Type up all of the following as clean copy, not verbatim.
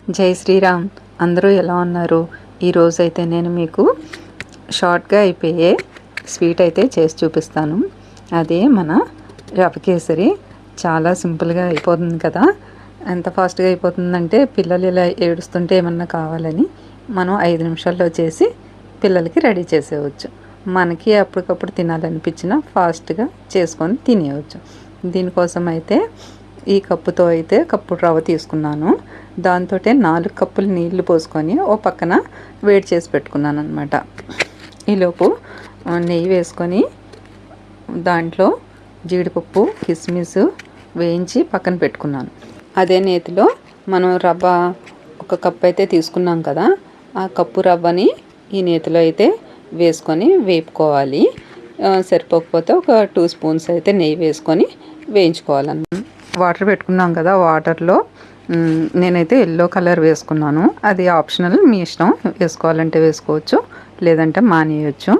జై శ్రీరామ్. అందరూ ఎలా ఉన్నారు? ఈరోజు అయితే నేను మీకు షార్ట్గా అయిపోయే స్వీట్ అయితే చేసి చూపిస్తాను. అదే మన రవ కేసరి. చాలా సింపుల్గా అయిపోతుంది కదా. ఎంత ఫాస్ట్గా అయిపోతుందంటే పిల్లలు ఇలా ఏడుస్తుంటే ఏమన్నా కావాలని మనం 5 నిమిషాల్లో చేసి పిల్లలకి రెడీ చేసేయవచ్చు. మనకి అప్పటికప్పుడు తినాలనిపించిన ఫాస్ట్గా చేసుకొని తినేయవచ్చు. దీనికోసం అయితే ఈ కప్పుతో అయితే కప్పు రవ్వ తీసుకున్నాను. దాంతో 4 కప్పులు నీళ్లు పోసుకొని ఓ పక్కన వేడి చేసి పెట్టుకున్నాను అనమాట. ఈలోపు నెయ్యి వేసుకొని దాంట్లో జీడిపప్పు కిస్మిస్ వేయించి పక్కన పెట్టుకున్నాను. అదే నేతిలో మనం రవ్వ ఒక కప్పు అయితే తీసుకున్నాం కదా, ఆ కప్పు రవ్వని ఈ నేతిలో అయితే వేసుకొని వేపుకోవాలి. సరిపోకపోతే ఒక 2 స్పూన్స్ అయితే నెయ్యి వేసుకొని వేయించుకోవాలన్నమాట. వాటర్ పెట్టుకున్నాం కదా, వాటర్లో నేనైతే ఎల్లో కలర్ వేసుకున్నాను. అది ఆప్షనల్, మీ ఇష్టం. వేసుకోవాలంటే వేసుకోవచ్చు, లేదంటే మానేయచ్చు.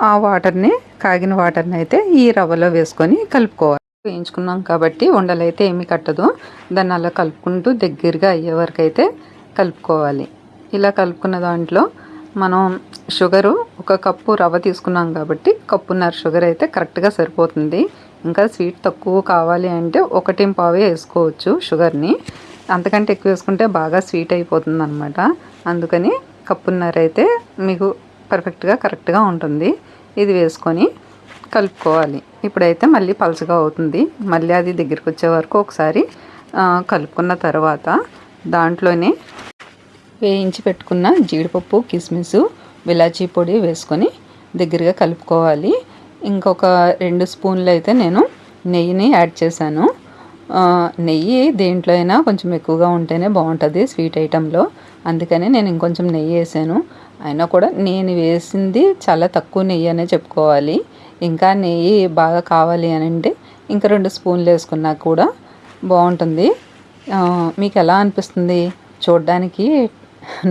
ఆ వాటర్ని, కాగిన వాటర్ని అయితే ఈ రవ్వలో వేసుకొని కలుపుకోవాలి. వేయించుకున్నాం కాబట్టి ఉండలు అయితే ఏమీ కట్టదు. దాన్ని అలా కలుపుకుంటూ దగ్గరగా అయ్యే వరకు అయితే కలుపుకోవాలి. ఇలా కలుపుకున్న దాంట్లో మనం షుగరు ఒక కప్పు రవ్వ తీసుకున్నాం కాబట్టి కప్పున్నర షుగర్ అయితే కరెక్ట్గా సరిపోతుంది. ఇంకా స్వీట్ తక్కువ కావాలి అంటే 1.5 వేసుకోవచ్చు షుగర్ని. అంతకంటే ఎక్కువ వేసుకుంటే బాగా స్వీట్ అయిపోతుంది అనమాట. అందుకని కప్పున్నర అయితే మీకు కరెక్ట్గా ఉంటుంది. ఇది వేసుకొని కలుపుకోవాలి. ఇప్పుడైతే మళ్ళీ పలుచగా అవుతుంది. మళ్ళీ అది దగ్గరికి వచ్చే వరకు ఒకసారి కలుపుకున్న తర్వాత దాంట్లోనే వేయించి పెట్టుకున్న జీడిపప్పు కిస్మిస్ విలాచీ పొడి వేసుకొని దగ్గరగా కలుపుకోవాలి. ఇంకొక 2 స్పూన్లు అయితే నేను నెయ్యిని యాడ్ చేశాను. నెయ్యి దేంట్లో అయినా కొంచెం ఎక్కువగా ఉంటేనే బాగుంటుంది స్వీట్ ఐటెంలో. అందుకని నేను ఇంకొంచెం నెయ్యి వేసాను. అయినా కూడా నేను వేసింది చాలా తక్కువ నెయ్యి అనే చెప్పుకోవాలి. ఇంకా నెయ్యి బాగా కావాలి అని అంటే ఇంకా 2 స్పూన్లు వేసుకున్నా కూడా బాగుంటుంది. మీకు ఎలా అనిపిస్తుంది? చూడడానికి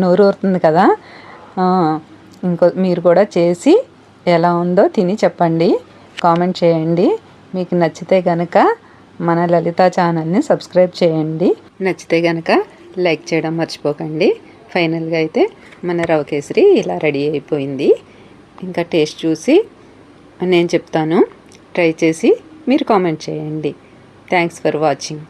నోరు ఊరుతుంది కదా. మీరు కూడా చేసి ఎలా ఉందో తిని చెప్పండి, కామెంట్ చేయండి. మీకు నచ్చితే కనుక మన లలిత ఛానల్ని సబ్స్క్రైబ్ చేయండి. నచ్చితే కనుక లైక్ చేయడం మర్చిపోకండి. ఫైనల్గా అయితే మన రవ కేసరి ఇలా రెడీ అయిపోయింది. ఇంకా టేస్ట్ చూసి నేను చెప్తాను. ట్రై చేసి మీరు కామెంట్ చేయండి. Thanks for watching.